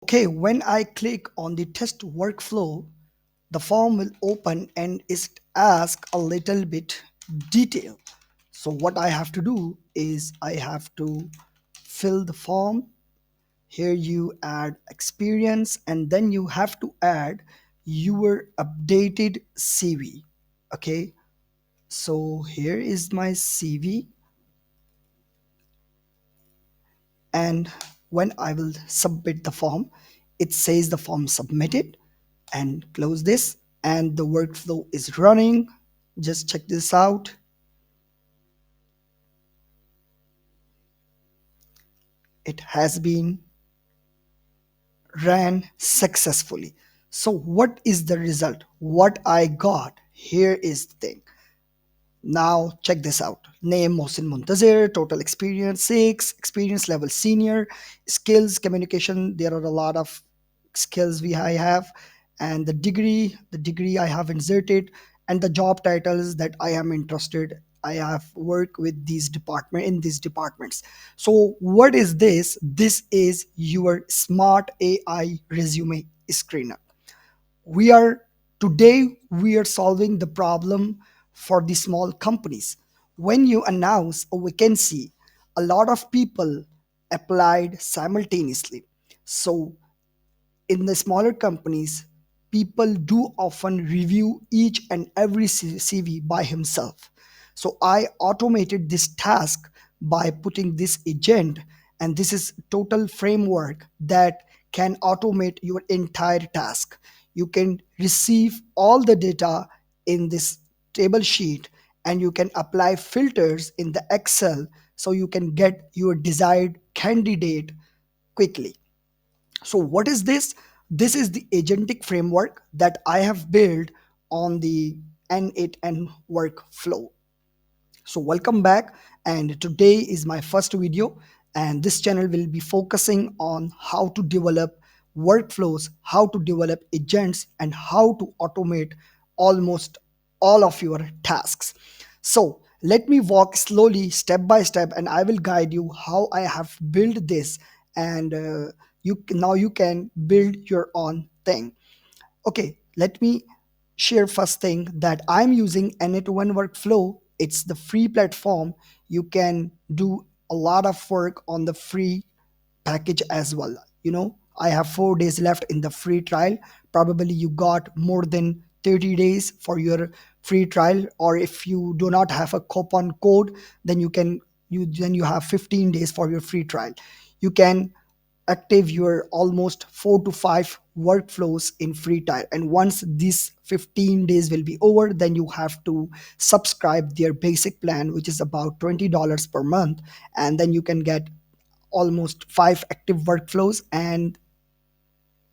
Okay, when I click on the test workflow, the form will open and it asks a little bit detail. So what I have to do is I have to fill the form. Here you add experience and then you have to add your updated CV. Okay, so here is my CV, and when I will submit the form, it says the form submitted, and close this, and the workflow is running. Just check this out. It has been ran successfully. So what is the result? What I got here is the thing. Now check this out. Name Mohsin Muntazir, total experience 6, experience level senior, skills communication. There are a lot of skills I have, and the degree I have inserted, and the job titles that I am interested. I have worked with these departments. So what is this? This is your smart AI resume screener. we are we are solving the problem for the small companies. When you announce a vacancy, a lot of people applied simultaneously. So in the smaller companies, people do often review each and every CV by himself. So I automated this task by putting this agent, and this is total framework that can automate your entire task. You can receive all the data in this table sheet, and you can apply filters in the Excel so you can get your desired candidate quickly. So what is this? This is the agentic framework that I have built on the N8N workflow. So welcome back, and today is my first video, and this channel will be focusing on how to develop workflows, how to develop agents, and how to automate almost all of your tasks. So let me walk slowly step by step, and I will guide you how I have built this, and now you can build your own thing. Okay, let me share first thing that I'm using N8N workflow. It's the free platform. You can do a lot of work on the free package as well. I have 4 days left in the free trial. Probably you got more than 30 days for your free trial, or if you do not have a coupon code, then you have 15 days for your free trial. You can active your almost 4 to 5 workflows in free trial, and once these 15 days will be over, then you have to subscribe their basic plan, which is about $20 per month, and then you can get almost 5 active workflows and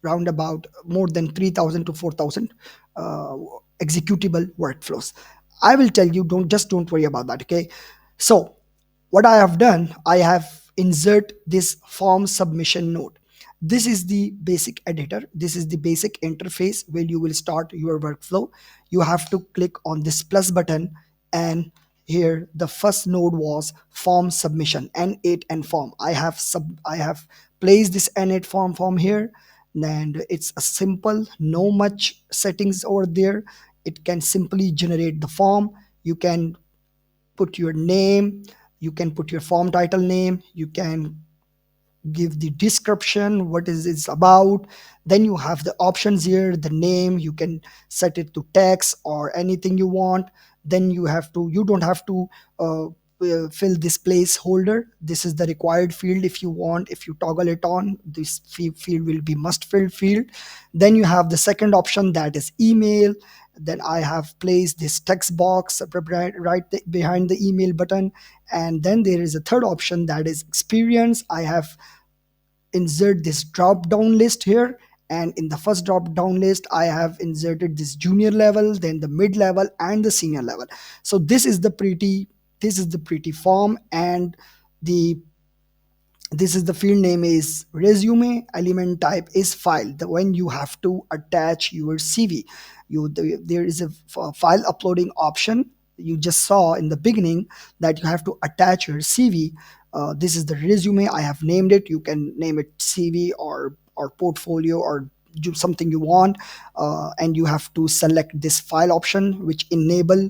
round about more than 3,000 to 4,000 uh, executable workflows. I will tell you, don't worry about that. Okay, so what I have done, I have insert this form submission node. This is the basic editor. This is the basic interface where you will start your workflow. You have to click on this plus button, and here the first node was form submission, N8 and form. I have placed this N8 form here, and it's a simple, no much settings over there. It can simply generate the form. You can put your name, you can put your form title name, you can give the description, what is it's about. Then you have the options here, the name, you can set it to text or anything you want. Then you don't have to fill this placeholder. This is the required field. If you want, if you toggle it on, this field will be must fill field. Then you have the second option, that is email. Then I have placed this text box behind the email button. And then there is a third option, that is experience. I have insert this drop down list here, and in the first drop down list I have inserted this junior level, then the mid level, and the senior level. So this is the pretty form, and the this is the field name is resume, element type is file. When you have to attach your CV, there is a file uploading option. You just saw in the beginning that you have to attach your CV. This is the resume. I have named it. You can name it CV or or portfolio or do something you want, and you have to select this file option which enable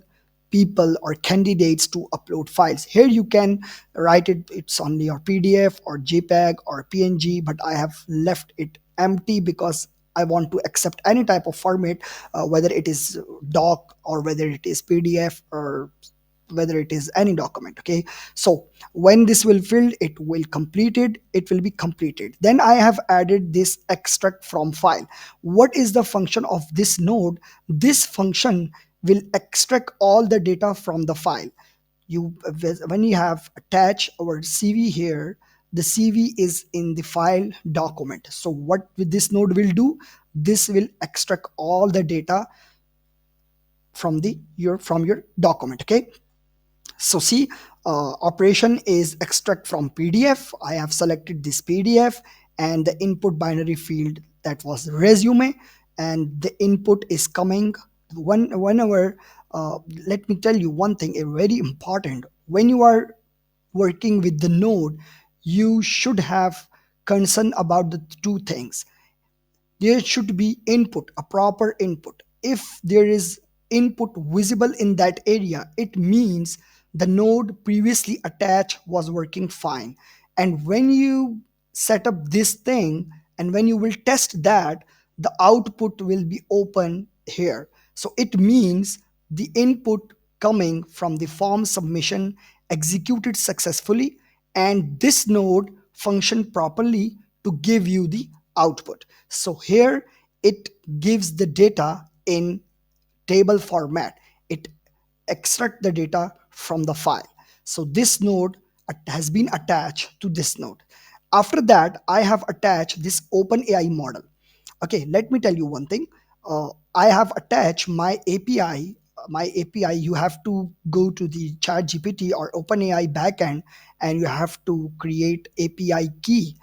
people or candidates to upload files. Here you can write it's only your PDF or JPEG or PNG, but I have left it empty because I want to accept any type of format, whether it is doc or whether it is PDF or whether it is any document. Okay, so when this will fill, it will be completed. Then I have added this extract from file. What is the function of this node? This function will extract all the data from the file. You When you have attached our CV here, the CV is in the file document. So what this node will do, this will extract all the data from your document. Okay, so see, operation is extract from PDF. I have selected this PDF and the input binary field that was resume, and the input is coming whenever. Let me tell you one thing, a very important. When you are working with the node, you should have concern about the two things. There should be input, a proper input. If there is input visible in that area, it means the node previously attached was working fine. And when you set up this thing and when you will test that, the output will be open here. So it means the input coming from the form submission executed successfully, and this node functioned properly to give you the output. So here it gives the data in table format. It extract the data from the file. So this node has been attached to this node. After that, I have attached this OpenAI model. Okay, let me tell you one thing. I have attached my API. My API, you have to go to the Chat GPT or OpenAI backend, and you have to create API key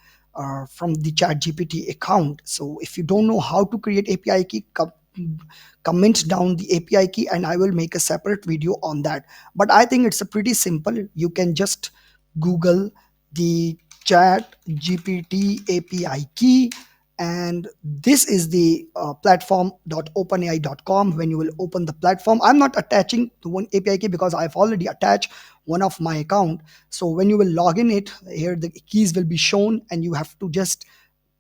from the Chat GPT account. So if you don't know how to create API key, comment down the API key and I will make a separate video on that. But I think it's a pretty simple. You can just Google the Chat GPT API key, and this is the platform.openai.com. When you will open the platform, I'm not attaching to one API key because I've already attached one of my account. So when you will log in it, here the keys will be shown and you have to just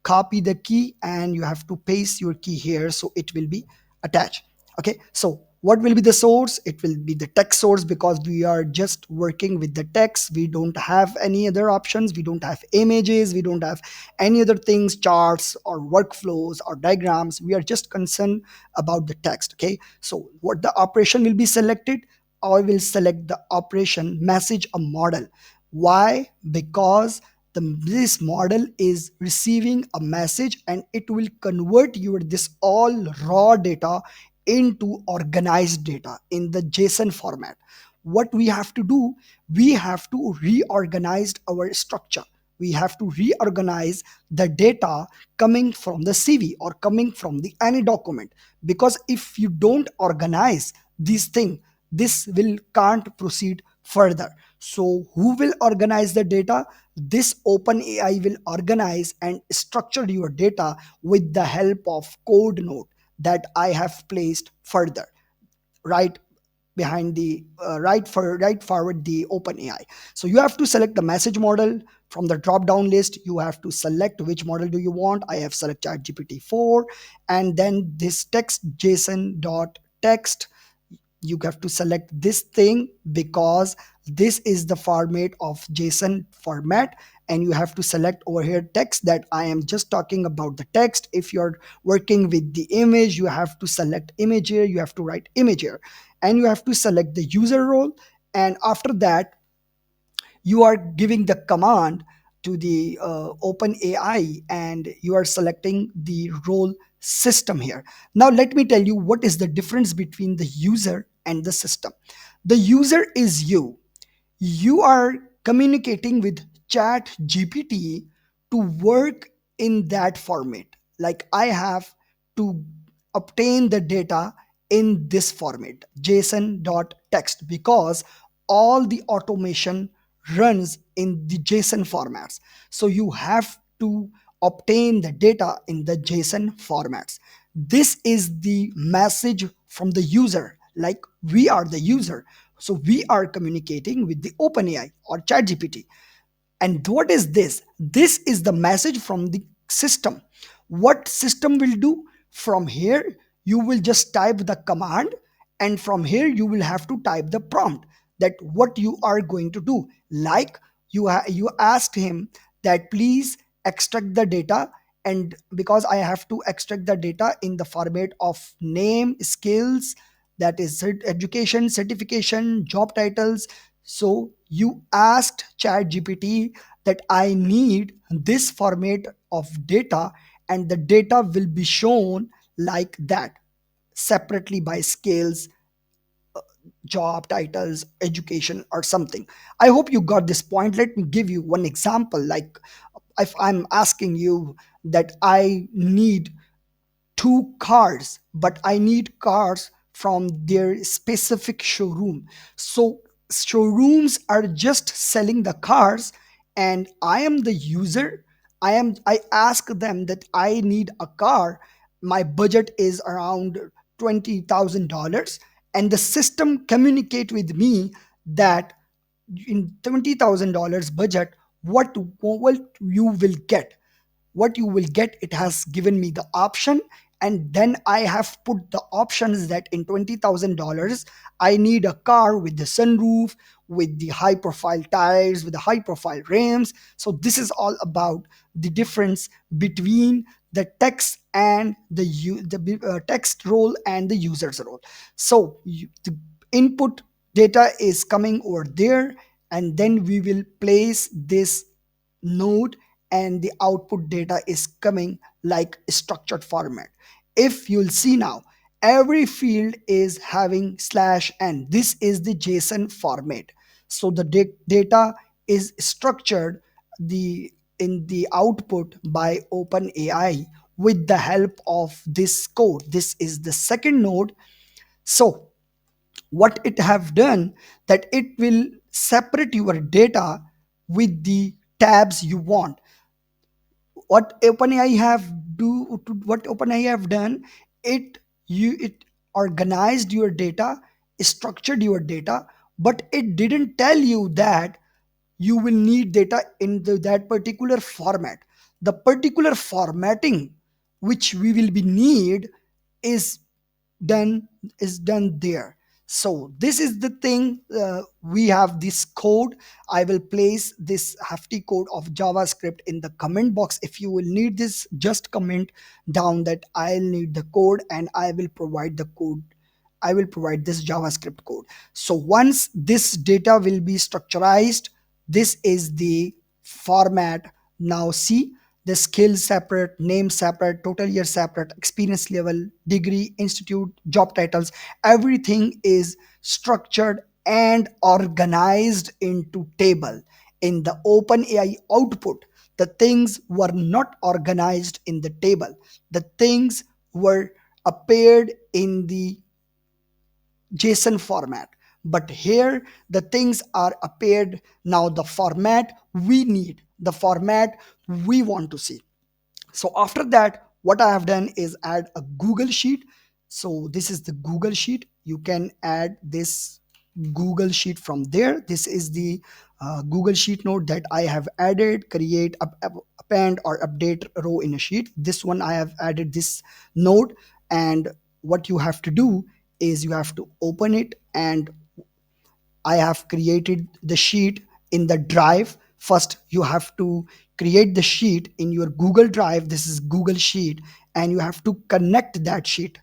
copy the key and you have to paste your key here, so it will be attached. Okay, so what will be the source? It will be the text source because we are just working with the text. We don't have any other options. We don't have images. We don't have any other things, charts or workflows or diagrams. We are just concerned about the text. Okay, so what the operation will be selected? I will select the operation message a model. Why? Because this model is receiving a message and it will convert your this all raw data into organized data in the JSON format. What we have to do, we have to reorganize our structure. We have to reorganize the data coming from the CV or coming from the any document, because if you don't organize these things, this will can't proceed further. So who will organize the data? This OpenAI will organize and structure your data with the help of code node that I have placed further right behind the right forward the OpenAI. So you have to select the message model from the drop down list. You have to select which model do you want. I have selected ChatGPT 4, and then this text JSON dot text, you have to select this thing because this is the format of JSON format, and you have to select over here text, that I am just talking about the text. If you're working with the image, you have to select image here, you have to write image here, and you have to select the user role. And after that, you are giving the command to the OpenAI and you are selecting the role system here. Now, let me tell you what is the difference between the user and the system. The user is you. You are communicating with Chat GPT to work in that format. Like I have to obtain the data in this format, JSON.text, because all the automation runs in the JSON formats. So you have to obtain the data in the JSON formats. This is the message from the user, like we are the user. So we are communicating with the OpenAI or ChatGPT. And what is this? This is the message from the system. What system will do? From here, you will just type the command, and from here, you will have to type the prompt that what you are going to do. Like you asked him that please extract the data, and because I have to extract the data in the format of name, skills, that is education, certification, job titles. So you asked ChatGPT that I need this format of data, and the data will be shown like that, separately by skills, job titles, education, or something. I hope you got this point. Let me give you one example. Like if I'm asking you that I need two cars, but I need cars from their specific showroom. So showrooms are just selling the cars, and I am the user. I ask them that I need a car. My budget is around $20,000, and the system communicate with me that in $20,000 budget, what you will get. What you will get, it has given me the option, and then I have put the options that in $20,000 I need a car with the sunroof, with the high profile tires, with the high profile rims. So this is all about the difference between the text and the text role and the user's role. So the input data is coming over there, and then we will place this node, and the output data is coming like structured format. If you'll see now, every field is having slash n. This is the JSON format. So the data is structured the in the output by OpenAI with the help of this code. This is the second node. So what it have done, that it will separate your data with the tabs you want. What OpenAI have done, it organized your data, structured your data, but it didn't tell you that you will need data in that particular format. The particular formatting which we will be need is done there. So this is the thing. We have this code. I will place this hefty code of JavaScript in the comment box. If you will need this, just comment down that I'll need the code, and I will provide the code. I will provide this JavaScript code. So once this data will be structurized, this is the format. Now see, the skill separate, name separate, total year separate, experience level, degree, institute, job titles, everything is structured and organized into table. In the OpenAI output, the things were not organized in the table. The things were appeared in the JSON format. But here the things are appeared now, the format we need, the format we want to see. So after that, what I have done is add a Google Sheet. So this is the Google Sheet. You can add this Google Sheet from there. This is the Google Sheet node that I have added. Create, append, or update row in a sheet. This one I have added this node, and what you have to do is you have to open it, and I have created the sheet in the drive. First, you have to create the sheet in your Google Drive. This is Google Sheet, and you have to connect that sheet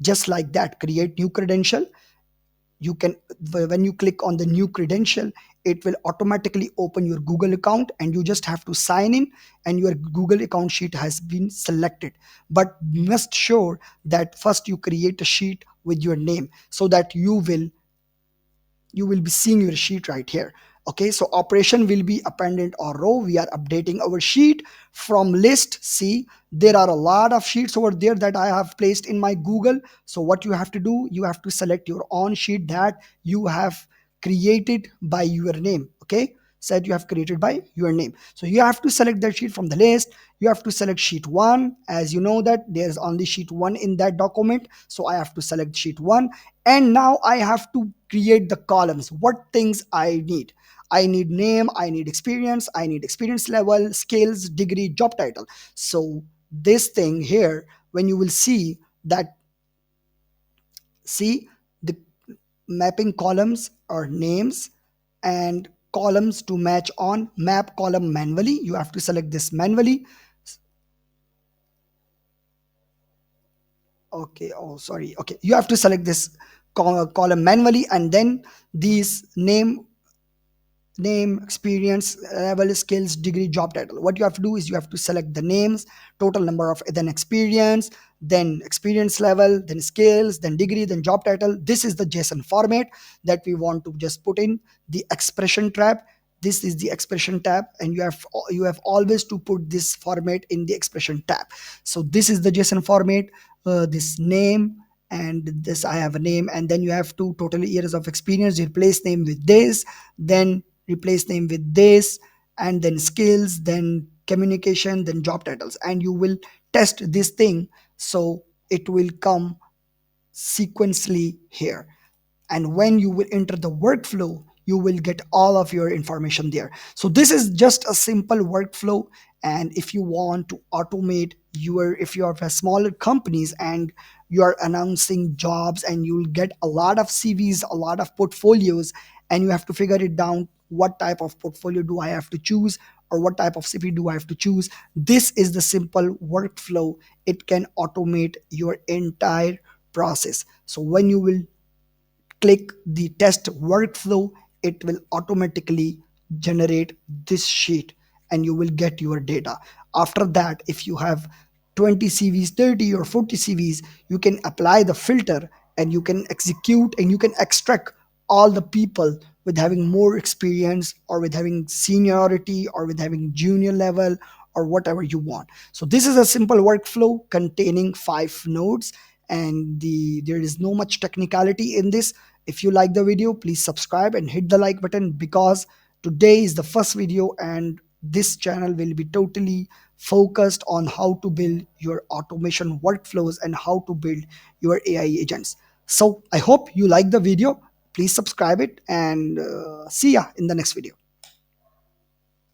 just like that. Create new credential. You can, when you click on the new credential, it will automatically open your Google account, and you just have to sign in, and your Google account sheet has been selected. But must sure that first you create a sheet with your name, so that you will be seeing your sheet right here. Okay, so operation will be appended or row. We are updating our sheet from list. See, there are a lot of sheets over there that I have placed in my Google. So what you have to do, you have to select your own sheet that you have created by your name. Okay, set you have created by your name. So you have to select that sheet from the list. You have to select sheet 1, as you know that there's only sheet 1 in that document, so I have to select sheet 1. And now I have to create the columns, what things I need name, I need experience, I need experience level, skills, degree, job title. So this thing here, when you will see that, see the mapping columns or names, and columns to match on map column manually, you have to select this manually. Okay, oh sorry, okay, you have to select this column manually, and then these name, experience level, skills, degree, job title. What you have to do is you have to select the names, total number of, then experience, then experience level, then skills, then degree, then job title. This is the JSON format that we want to just put in the expression tab. This is the expression tab, and you have always to put this format in the expression tab. So this is the JSON format, this name, and this I have a name, and then you have to total years of experience, replace name with this, then replace name with this, and then skills, then communication, then job titles, and you will test this thing. So it will come sequentially here, and when you will enter the workflow, you will get all of your information there. So this is just a simple workflow. And if you want to automate your, if you have a smaller companies and you are announcing jobs, and you'll get a lot of CVs, a lot of portfolios, and you have to figure it down, what type of portfolio do I have to choose, or what type of CV do I have to choose, this is the simple workflow. It can automate your entire process. So when you will click the test workflow, it will automatically generate this sheet, and you will get your data. After that, if you have 20 CVs, 30 or 40 CVs, you can apply the filter, and you can execute, and you can extract all the people with having more experience, or with having seniority, or with having junior level, or whatever you want. So this is a simple workflow containing 5 nodes, and there is no much technicality in this. If you like the video, please subscribe and hit the like button, because today is the first video, and this channel will be totally focused on how to build your automation workflows and how to build your AI agents. So I hope you like the video. Please subscribe it, and see ya in the next video.